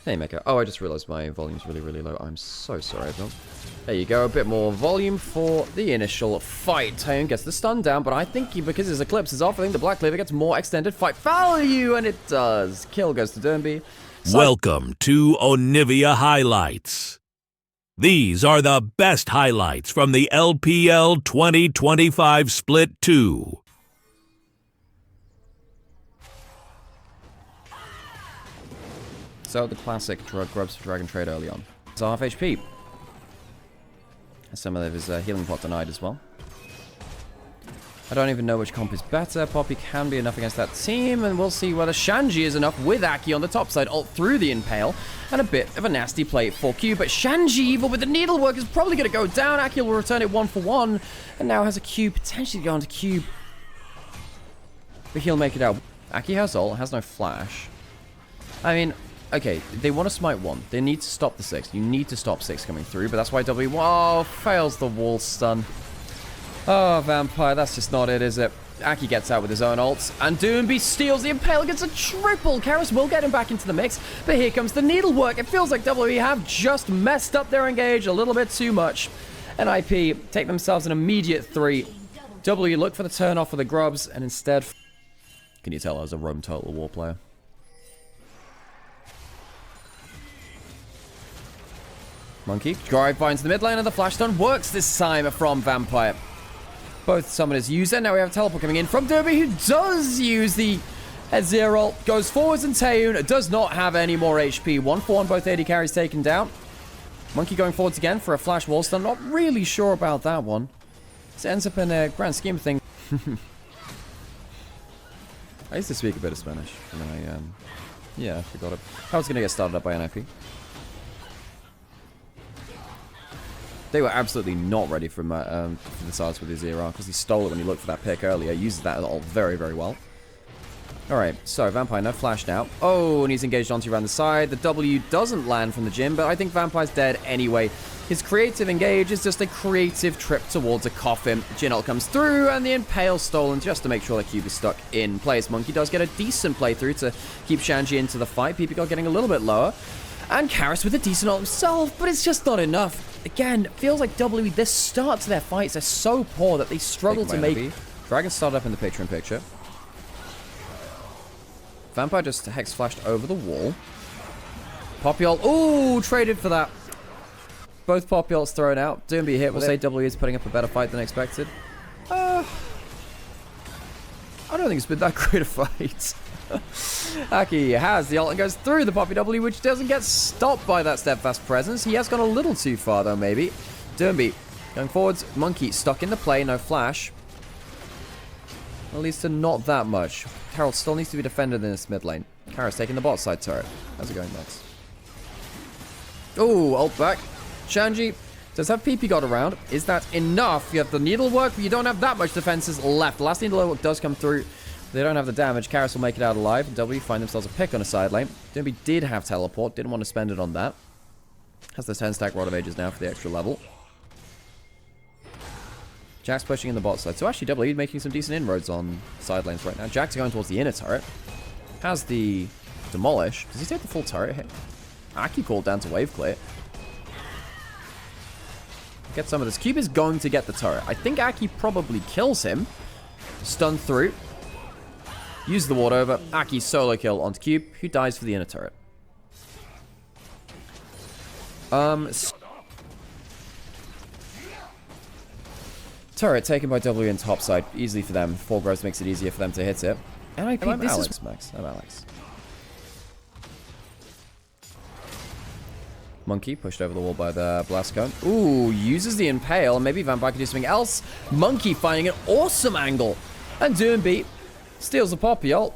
Hey, Mecha. Oh, I just realized my volume's really, really low. I'm so sorry, everyone. There you go. A bit more volume for the initial fight. Taeyeon gets the stun down, but I think because his Eclipse is off, I think the Black Cleaver gets more extended fight value, and it does. Kill goes to Dernby. Welcome to Onivia Highlights. These are the best highlights from the LPL 2025 Split 2. So, the classic grubs for Dragon Trade early on. It's half HP. Some of his healing pot denied as well. I don't even know which comp is better. Poppy can be enough against that team, and we'll see whether Shanji is enough with Aki on the top side, ult through the Impale, and a bit of a nasty play for Q. But Shanji, even with the Needlework, is probably going to go down. Aki will return it 1-for-1, and now has a Q, potentially going to Q. But he'll make it out. Aki has ult, has no flash. I mean, okay, they want to smite 1. They need to stop the 6. You need to stop 6 coming through, but that's why W, oh, fails the wall stun. Oh, Vampire, that's just not it, is it? Aki gets out with his own ults, and Doomby steals the Impale, gets a triple. Karis will get him back into the mix, but here comes the Needlework. It feels like WWE have just messed up their engage a little bit too much. And IP take themselves an immediate 3. W look for the turn off for the grubs, and instead... Can you tell I was a Rome Total War player? Monkey, drive binds the mid lane, and the flash stun works this time from Vampire. Both summoners use it. Now we have a teleport coming in from Derby, who does use the Ezreal. Goes forwards, and Taeyeon does not have any more HP. 1-for-1, both AD carries taken down. Monkey going forwards again for a flash wall stun. Not really sure about that one. This ends up in a grand scheme of things. I used to speak a bit of Spanish. And I, yeah, I forgot it. I was going to get started up by NIP. They were absolutely not ready for the sides with his ERR, because he stole it when he looked for that pick earlier. Uses that ult very, very well. Alright, so Vampire, no flash now. Oh, and he's engaged onto around the side. The W doesn't land from the gym, but I think Vampire's dead anyway. His creative engage is just a creative trip towards a coffin. Jhin ult comes through, and the Impale stolen just to make sure that Cube is stuck in place. Monkey does get a decent playthrough to keep Shanji into the fight. PP getting a little bit lower. And Karis with a decent ult himself, but it's just not enough. Again, it feels like WWE, their start to their fights are so poor that they struggle to make... Dragon started up in the picture-in-picture. Vampire just Hex flashed over the wall. Poppy ult, ooh, traded for that. Both Poppy ults thrown out. Doomby hit, we'll say WWE is putting up a better fight than expected. I don't think it's been that great a fight. Aki has the ult and goes through the Poppy W, which doesn't get stopped by that steadfast presence. He has gone a little too far, though, maybe. Doomby going forwards. Monkey stuck in the play, no flash. At least to not that much. Carol still needs to be defended in this mid lane. Karis taking the bot side turret. How's it going next? Oh, ult back. Shanji does have PP got around. Is that enough? You have the Needlework, but you don't have that much defenses left. The last Needlework does come through. They don't have the damage. Karis will make it out alive. W find themselves a pick on a side lane. Doomby did have teleport. Didn't want to spend it on that. Has the 10-stack Rod of Ages now for the extra level. Jack's pushing in the bot side. So actually, W making some decent inroads on side lanes right now. Jack's going towards the inner turret. Has the Demolish. Does he take the full turret hit? Aki called down to wave clear. Get some of this. Cube is going to get the turret. I think Aki probably kills him. Stun through. Use the ward over. Aki solo kill onto Cube, who dies for the inner turret. Turret taken by W in top side. Easily for them. 4 growth makes it easier for them to hit it. NIP, this Alex. Is... Max. I'm Alex. Monkey pushed over the wall by the blast cone. Ooh, uses the Impale. Maybe Vampire can do something else. Monkey finding an awesome angle. And Doomby steals the Poppy ult,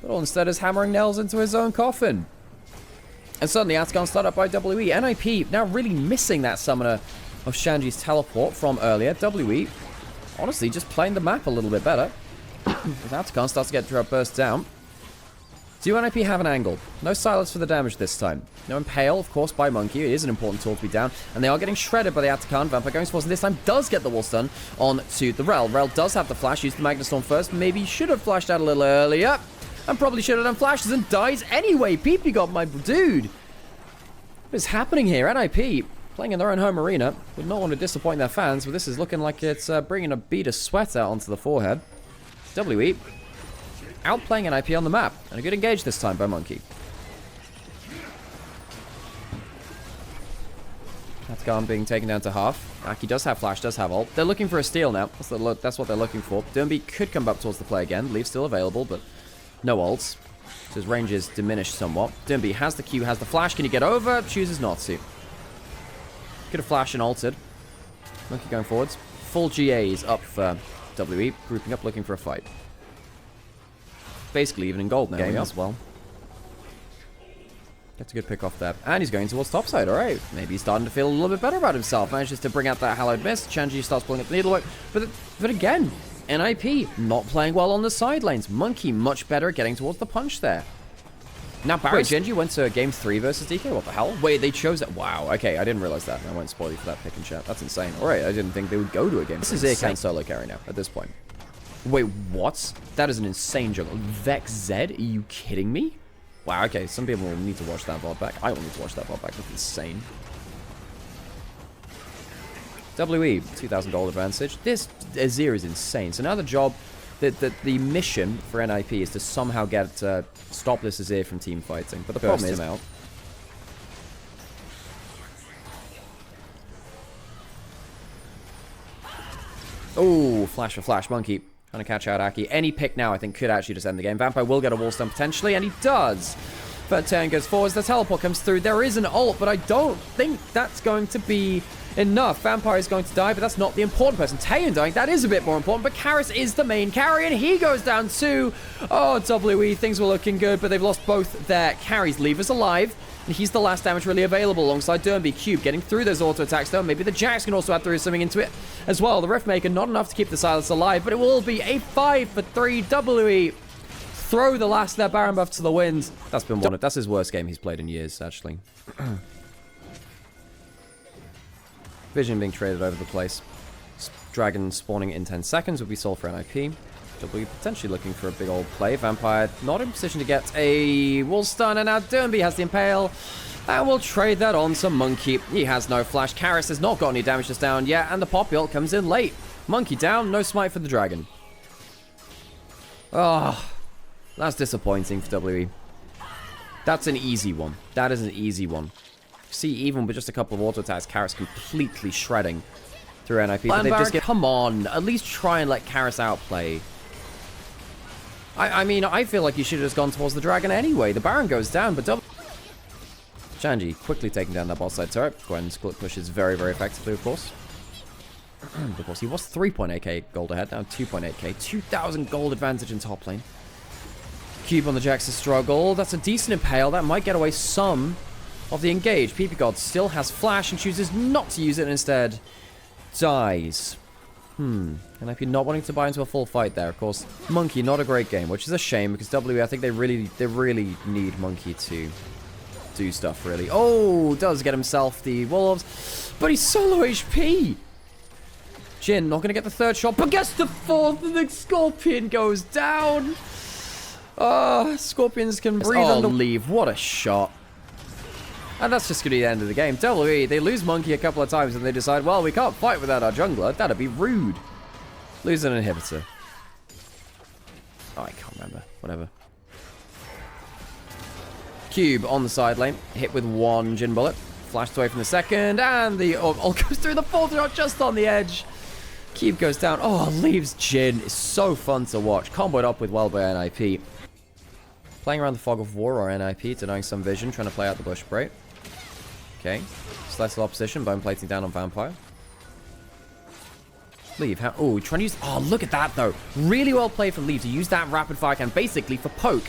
but all instead is hammering nails into his own coffin. And suddenly Atacon started up by WE. NIP now really missing that summoner of Shanji's teleport from earlier. WE, honestly, just playing the map a little bit better. As Atacon starts to get burst down. Do NIP have an angle? No silence for the damage this time. No Impale, of course, by Monkey. It is an important tool to be down. And they are getting shredded by the Atacon. Vampire going towards, and this time does get the wall stun on to the Rel. Rel does have the flash. Used the Magnustorm first. Maybe should have flashed out a little earlier. And probably should have done flashes and dies anyway. PP got my dude. What is happening here? NIP playing in their own home arena. Would not want to disappoint their fans, but this is looking like it's bringing a bead of sweat out onto the forehead. WE outplaying NIP on the map. And a good engage this time by Monkey. That's gone being taken down to half. Aki does have flash, does have ult. They're looking for a steal now. That's what they're looking for. Dermby could come up towards the play again. Leaf still available, but no ults. So his range is diminished somewhat. Dermby has the Q, has the flash. Can he get over? Chooses not to. Could have flashed and ulted. Monkey going forwards. Full GAs up for WE. Grouping up, looking for a fight. Basically even in gold now as well. Gets a good pick off there. And he's going towards topside. Alright. Maybe he's starting to feel a little bit better about himself. Manages to bring out that hallowed mist. Shanji starts pulling up the needlework. But again, NIP not playing well on the side lanes. Monkey much better at getting towards the punch there. Now Barry Genji went to game 3 versus DK. What the hell? Wait, they chose that. Wow. Okay, I didn't realize that. I won't spoil you for that pick and chat. That's insane. Alright, I didn't think they would go to a game. This is Air solo carry now at this point. Wait, what? That is an insane jungle. Vex Z? Are you kidding me? Wow, okay, some people will need to watch that VOD back. I will need to watch that VOD back. That's insane. WE, 2,000 gold advantage. This Azir is insane. So now the job, the mission for NIP is to somehow get, stop this Azir from team fighting. But the problem is... out. Oh, flash for flash, Monkey. Trying to catch out Aki. Any pick now, I think, could actually just end the game. Vampire will get a wall stun potentially, and he does. Third turn goes forwards. The teleport comes through. There is an ult, but I don't think that's going to be enough. Vampire is going to die, but that's not the important person. Taeyeon dying, that is a bit more important, but Karis is the main carry, and he goes down too. Oh, WE, things were looking good, but they've lost both their carries. Lever's alive, and he's the last damage really available alongside Dermby. Cube getting through those auto attacks, though. Maybe the Jax can also add through something into it as well. The Riftmaker, not enough to keep the Silas alive, but it will be a 5-for-3 WE. Throw the last of their Baron buff to the wind. That's been one of... That's his worst game he's played in years, actually. Vision being traded over the place. Dragon spawning in 10 seconds will be sold for NIP. W potentially looking for a big old play. Vampire not in position to get a wall stun, and now Dermby has the Impale. And we'll trade that on to Monkey. He has no flash. Karis has not got any damage just down yet, and the pop ult comes in late. Monkey down, no smite for the dragon. Oh, that's disappointing for WE. That's an easy one. That is an easy one. See, even with just a couple of auto attacks, Karis completely shredding through NIP. But they just come on, at least try and let Karis outplay. I mean, I feel like you should have just gone towards the dragon anyway. The Baron goes down, but Shanji quickly taking down that bot side turret. Gwen's split pushes very, very effectively, of course. Of course, he was 3.8k gold ahead, now 2.8k. 2,000 gold advantage in top lane. Cube on the Jax's struggle. That's a decent Impale. That might get away some of the engage. PP God still has flash and chooses not to use it and instead dies. And if you're not wanting to buy into a full fight there, of course, Monkey, not a great game, which is a shame because WE, I think they really need Monkey to do stuff, really. Oh, does get himself the Wolves, but he's solo HP. Jhin not going to get the third shot, but gets the fourth, and the Scorpion goes down. Scorpions can breathe under leave. What a shot. And that's just going to be the end of the game. WE, they lose Monkey a couple of times and they decide, well, we can't fight without our jungler. That'd be rude. Lose an inhibitor. Oh, I can't remember. Whatever. Cube on the side lane. Hit with one Jhin bullet. Flashed away from the second. And the ult goes through the fourth shot just on the edge. Cube goes down. Oh, leaves Jhin. It's so fun to watch. Comboed up with well by NIP. Playing around the Fog of War or NIP, denying some vision, trying to play out the bush break. Okay. Slice opposition, bone plating down on Vampire. Leave. Oh, trying to use... Oh, look at that, though. Really well played from Leave to use that rapid fire can basically for poke.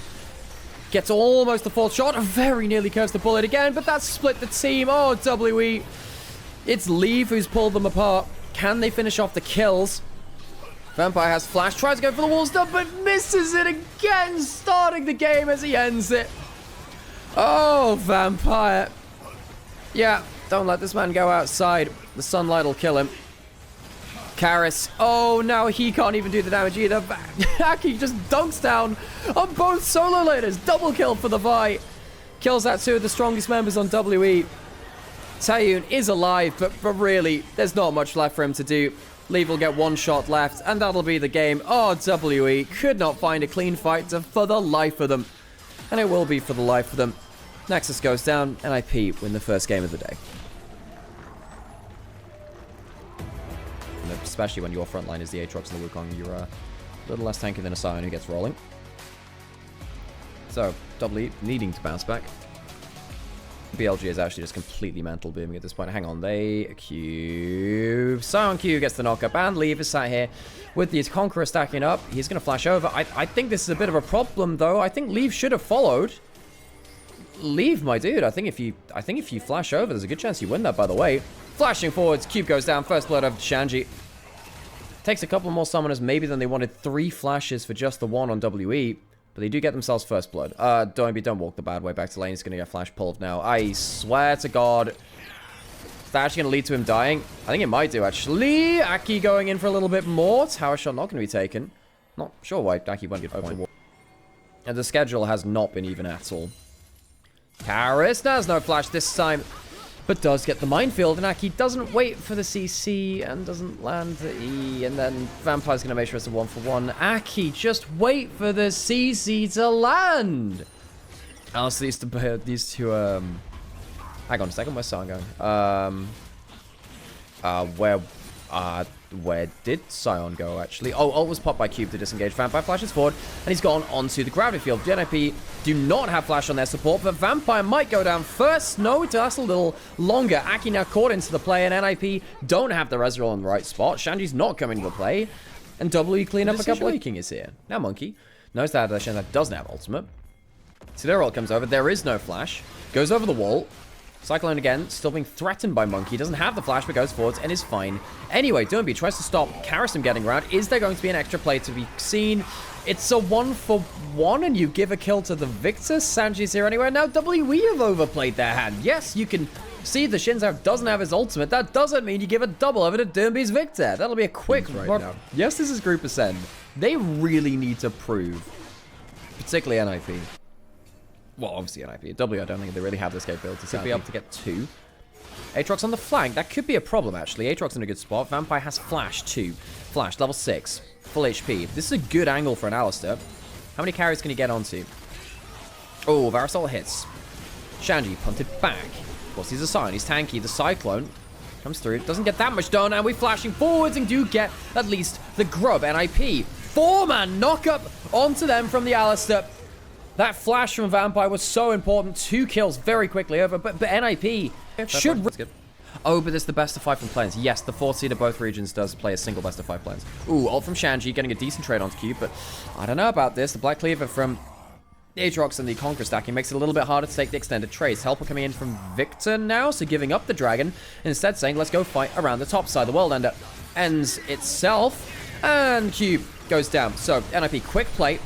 Gets almost the fourth shot. Very nearly curves the bullet again, but that's split the team. Oh, WE. It's Leave who's pulled them apart. Can they finish off the kills? Vampire has flash, tries to go for the wall stun, but misses it again, starting the game as he ends it. Oh, Vampire. Yeah, don't let this man go outside. The sunlight will kill him. Karis. Oh, now he can't even do the damage either. Aki just dunks down on both solo laners. Double kill for the Vi. Kills out two of the strongest members on WE. Taeyun is alive, but really, there's not much left for him to do. Leave will get one shot left, and that'll be the game. Oh, WE could not find a clean fight for the life of them. And it will be for the life of them. Nexus goes down, and NIP win the first game of the day. And especially when your front line is the Aatrox and the Wukong, you're a little less tanky than a Sion who gets rolling. So, WE needing to bounce back. BLG is actually just completely mental booming at this point. Hang on, they Q. Sion Q gets the knockup, and Leave is sat here with the Conqueror stacking up. He's going to flash over. I think this is a bit of a problem, though. I think Leave should have followed. Leave, my dude. I think if you flash over, there's a good chance you win that, by the way. Flashing forwards, Cube goes down. First blood of Shanji. Takes a couple more summoners, maybe than they wanted. 3 flashes for just the 1 on WE. But they do get themselves first blood. Don't walk the bad way back to lane. He's going to get flash pulled now. I swear to God. Is that actually going to lead to him dying? I think it might do, actually. Aki going in for a little bit more. Tower shot not going to be taken. Not sure why Aki went over the wall. And the schedule has not been even at all. Karis has no flash this time, but does get the minefield, and Aki doesn't wait for the CC and doesn't land the E, and then Vampire's going to make sure it's a 1-for-1. Aki, just wait for the CC to land! Also, these two, hang on a second, where's Sion going? Where did Sion go, actually? Oh, ult was popped by Cube to disengage. Vampire flashes forward, and he's gone onto the gravity field. NIP do not have flash on their support, but Vampire might go down first. No, it lasts a little longer. Aki now caught into the play, and NIP don't have the Resurrect on the right spot. Shanji's not coming to the play, and WE clean up a couple of... King is here. Now Monkey knows that Shanzi doesn't have ultimate. So their ult comes over. There is no flash. Goes over the wall. Cyclone again, still being threatened by Monkey. Doesn't have the flash, but goes forwards and is fine. Anyway, Doomby tries to stop Karis from getting around. Is there going to be an extra play to be seen? It's a 1-for-1, and you give a kill to the victor. Sanji's here anyway. Now, WE have overplayed their hand. Yes, you can see the Shinzo doesn't have his ultimate. That doesn't mean you give a double over to Doomby's victor. That'll be a quick... Right now. Yes, this is Group Ascend. They really need to prove, particularly NIP. Well, obviously NIP. W, I don't think they really have this capability. So be able to get 2. Aatrox on the flank. That could be a problem, actually. Aatrox in a good spot. Vampire has flash, 2. Flash, level 6. Full HP. This is a good angle for an Alistar. How many carries can he get onto? Oh, Varusol hits. Shanji punted back. Of course, he's a Sion. He's tanky. The Cyclone comes through. Doesn't get that much done, and we're flashing forwards and do get at least the grub. NIP. 4-man knock-up onto them from the Alistar. That flash from Vampire was so important. 2 kills very quickly over, but NIP should... Oh, but it's the best of 5 from planes. Yes, the 4th seed of both regions does play a single best of 5 planes. Ooh, ult from Shanji, getting a decent trade onto Cube, but I don't know about this. The Black Cleaver from Aatrox and the Conqueror stacking makes it a little bit harder to take the extended trades. Helper coming in from Victor now, so giving up the dragon, and instead saying, let's go fight around the top side. The World Ender ends itself, and Cube goes down. So, NIP, quick play.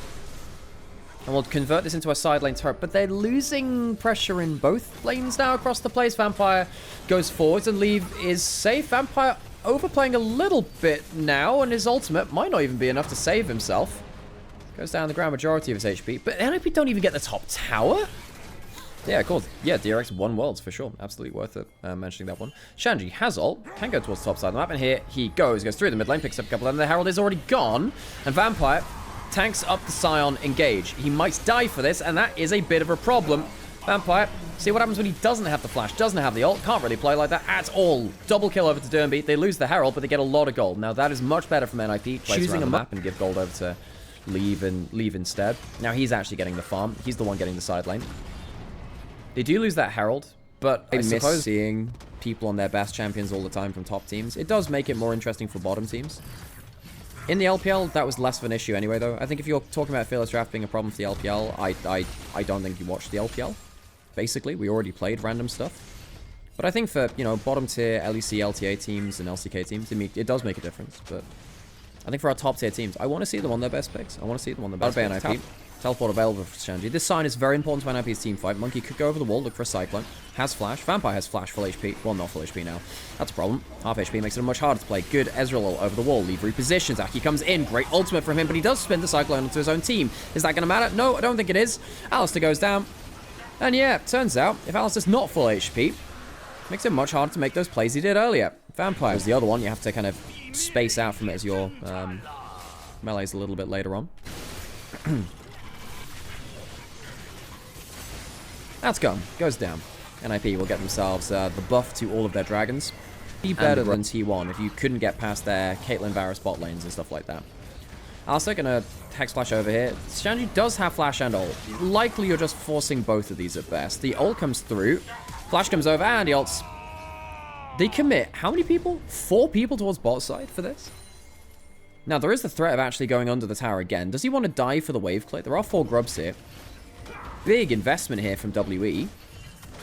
And we'll convert this into a side lane turret, but they're losing pressure in both lanes now across the place. Vampire goes forwards and Leave is safe. Vampire overplaying a little bit now, and his ultimate might not even be enough to save himself. Goes down the ground majority of his HP, but NIP don't even get the top tower? Yeah, of course. Yeah, DRX won worlds for sure. Absolutely worth it mentioning that one. Shanji has ult, can go towards the top side of the map, and here he goes through the mid lane, picks up a couple, and the Herald is already gone, and Vampire tanks up the Sion engage. He might die for this, and that is a bit of a problem. Vampire, see what happens when he doesn't have the flash, doesn't have the ult, can't really play like that at all. Double kill over to Dermby. They lose the Herald, but they get a lot of gold. Now that is much better from NIP, choosing a map and give gold over to Leave instead. Now he's actually getting the farm. He's the one getting the side lane. They do lose that Herald, but I suppose seeing people on their best champions all the time from top teams, it does make it more interesting for bottom teams. In the LPL, that was less of an issue anyway, though. I think if you're talking about Fearless Draft being a problem for the LPL, I don't think you watched the LPL. Basically, we already played random stuff. But I think for, you know, bottom tier LEC, LTA teams and LCK teams, it does make a difference. But I think for our top tier teams, I want to see them on their best picks. I want to see them on their best picks. NIP. Teleport available for Shanji. This sign is very important to NIP's team fight. Monkey could go over the wall, look for a Cyclone. Has flash. Vampire has flash, full HP. Well, not full HP now. That's a problem. Half HP makes it much harder to play. Good Ezreal over the wall. Leave repositions. Aki comes in. Great ultimate from him, but he does spin the Cyclone onto his own team. Is that going to matter? No, I don't think it is. Alistar goes down. And yeah, turns out, if Alistar's not full HP, Makes it much harder to make those plays he did earlier. Vampire is the other one. You have to kind of space out from it as your melee's a little bit later on. That's gone. Goes down. NIP will get themselves the buff to all of their dragons. Be better than T1 if you couldn't get past their Caitlyn Varus bot lanes and stuff like that. Alistair gonna Hex Flash over here. Shanji does have Flash and ult. Likely you're just forcing both of these at best. The ult comes through. Flash comes over and he ults. They commit how many people? 4 people towards bot side for this? Now there is the threat of actually going under the tower again. Does he want to die for the wave click? There are 4 grubs here. Big investment here from WE.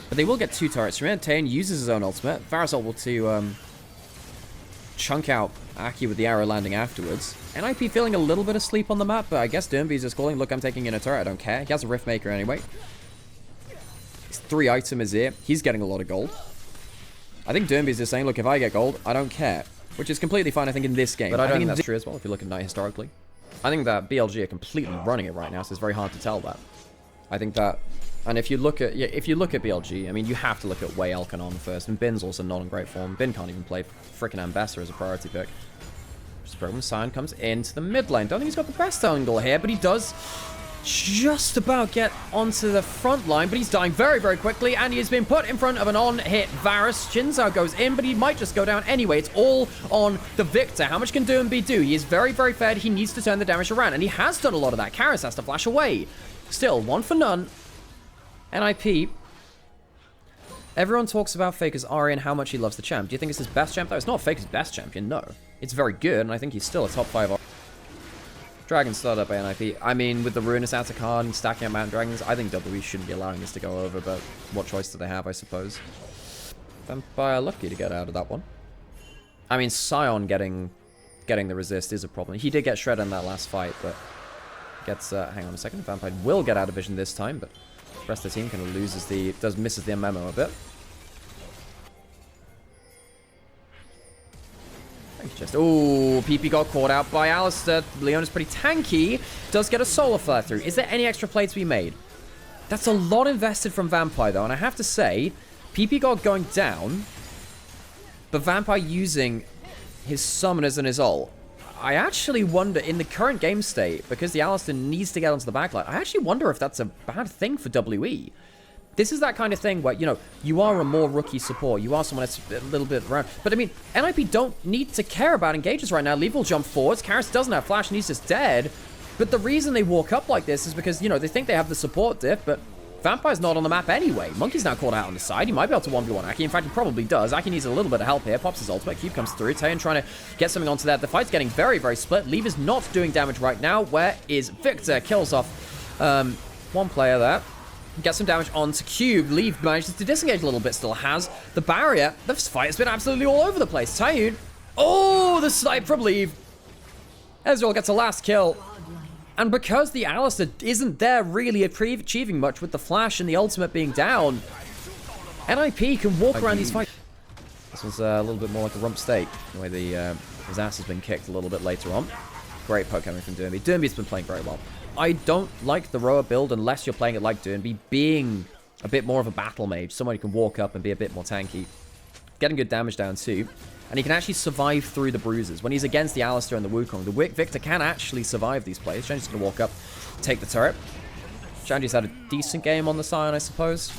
But they will get 2 turrets. Retain uses his own ultimate. Varus ult will to chunk out Aki with the arrow landing afterwards. NIP feeling a little bit of sleep on the map, but I guess Dernby's just calling, look, I'm taking in a turret, I don't care. He has a Rift Maker anyway. His 3 item is here. He's getting a lot of gold. I think Dernby's just saying, look, if I get gold, I don't care. Which is completely fine, I think, in this game. But I don't think that's true as well, if you look at Knight historically. I think that BLG are completely running it right now, so it's very hard to tell that. I think that... And if you look at BLG, I mean, you have to look at Wei Elkanon first. And Bin's also not in great form. Bin can't even play frickin' Ambassador as a priority pick. Problem. Sion comes into the mid lane. Don't think he's got the best angle here, but he does just about get onto the front line. But he's dying very, very quickly, and he has been put in front of an on-hit Varus. Shinzao goes in, but he might just go down anyway. It's all on the Victor. How much can Doomby do? He is very, very fed. He needs to turn the damage around, and he has done a lot of that. Karras has to flash away. Still, 1 for none. NIP. Everyone talks about Faker's Ahri and how much he loves the champ. Do you think it's his best champ, though? It's not Faker's best champion, no. It's very good, and I think he's still a top 5. Dragon started up by NIP. I mean, with the Ruinous Outer card and stacking up Mountain Dragons, I think WE shouldn't be allowing this to go over, but what choice do they have, I suppose? Vampire lucky to get out of that one. I mean, Sion getting the resist is a problem. He did get shredded in that last fight, but gets... hang on a second. Vampire will get out of vision this time, but the rest of the team kind of misses the memo a bit. Oh, PP got caught out by Alistair. Leon is pretty tanky. Does get a solar flare through. Is there any extra play to be made? That's a lot invested from Vampire, though. And I have to say, PP got going down. But Vampire using his summoners and his ult. I actually wonder, in the current game state, because the Alistair needs to get onto the backline, I actually wonder if that's a bad thing for WE. This is that kind of thing where, you know, you are a more rookie support. You are someone that's a little bit around. But, I mean, NIP don't need to care about engages right now. Leave will jump forwards. Karras doesn't have flash and he's just dead. But the reason they walk up like this is because, you know, they think they have the support diff, but Vampire's not on the map anyway. Monkey's now caught out on the side. He might be able to 1v1 Aki. In fact, he probably does. Aki needs a little bit of help here. Pops his ultimate. Cube comes through. Taeyeon trying to get something onto that. The fight's getting very, very split. Leave is not doing damage right now. Where is Victor? Kills off one player there. Gets some damage onto Cube. Leave manages to disengage a little bit. Still has the barrier. This fight has been absolutely all over the place. Taeyeon. Oh, the snipe from Leave. Ezreal gets a last kill. And because the Alistair isn't there really achieving much with the flash and the ultimate being down, NIP can walk around these fights. This was a little bit more like a rump steak, the way his ass has been kicked a little bit later on. Great poke coming from Dernby. Dernby's been playing very well. I don't like the Roa build unless you're playing it like Dernby, being a bit more of a battle mage, someone who can walk up and be a bit more tanky. Getting good damage down too. And he can actually survive through the bruises. When he's against the Alistair and the Wukong, the Victor can actually survive these plays. Shanji's going to walk up, take the turret. Shanji's had a decent game on the Sion, I suppose.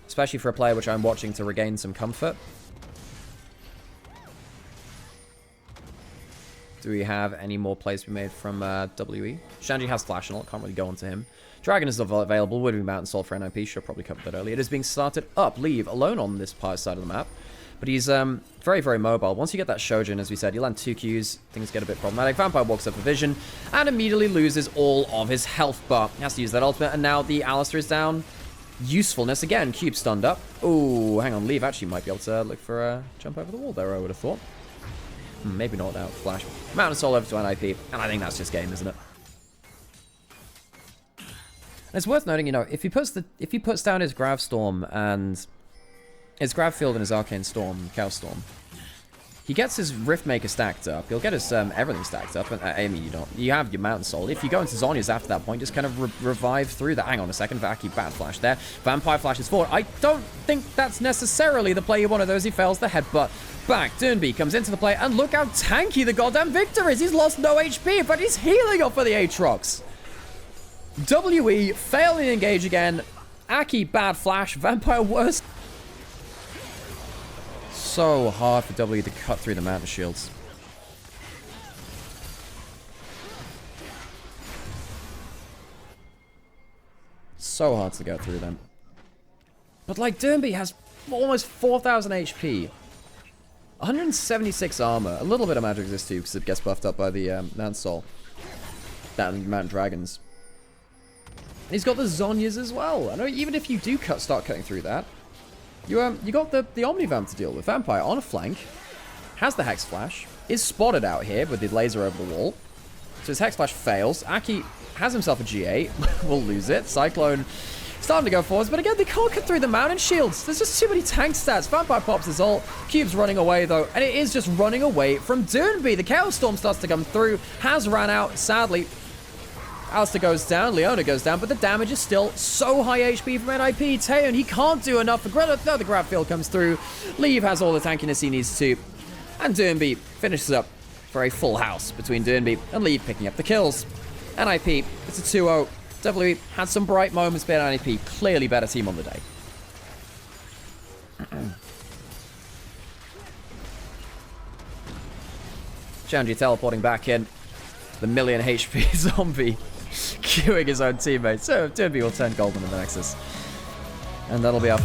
Especially for a player which I'm watching to regain some comfort. Do we have any more plays to be made from WE? Shanji has flash and all, can't really go onto him. Dragon is available, would be Mountain Soul for NIP, should probably cover that earlier. It is being started up, Leave alone on this side of the map. But he's very, very mobile. Once you get that Shojin, as we said, you land 2 Qs, things get a bit problematic. Vampire walks up for vision and immediately loses all of his health bar. He has to use that ultimate, and now the Alistair is down. Usefulness again. Cube stunned up. Oh, hang on. Leave actually might be able to look for a jump over the wall there, I would have thought. Maybe not now. Flash. Mountain Soul over to NIP, and I think that's just game, isn't it? And it's worth noting, you know, if he puts down his Gravstorm and his Grav Field and his Arcane Storm, Chaos Storm, He gets his Riftmaker stacked up. He'll get his everything stacked up. And I mean, you don't. You have your Mountain Soul. If you go into Zhonya's after that point, just kind of revive through that. Hang on a second. Vaki bad flash there. Vampire flashes forward. I don't think that's necessarily the play you want of those. He fails the headbutt. Back. Doonby comes into the play. And look how tanky the goddamn Victor is. He's lost no HP, but he's healing up for the Aatrox. WE failing to engage again. Aki bad flash. Vampire worse. So hard for W to cut through the Manta shields. So hard to go through them. But like, Doonby has almost 4,000 HP. 176 armor. A little bit of magic resist too, because it gets buffed up by the Mountain Soul. And Mountain Dragons. And he's got the Zhonyas as well. I know even if you do start cutting through that, you got the Omnivamp to deal with. Vampire on a flank, has the Hex Flash, is spotted out here with the laser over the wall. So his Hex Flash fails. Aki has himself a G8, will lose it. Cyclone starting to go forwards, but again, they can't cut through the mountain shields. There's just too many tank stats. Vampire pops his ult. Cube's running away though, and it is just running away from Doonby. The Chaos Storm starts to come through, has ran out, sadly. Alistair goes down, Leona goes down, but the damage is still so high HP from NIP. Taeyeon, he can't do enough. The grab field comes through. Leave has all the tankiness he needs to. And Doonby finishes up for a full house between Doonby and Leave picking up the kills. NIP, it's a 2-0. WWE had some bright moments, but NIP, clearly better team on the day. Shanji teleporting back in. The million HP zombie queuing his own teammate. So Doonby will turn golden in the Nexus. And that'll be our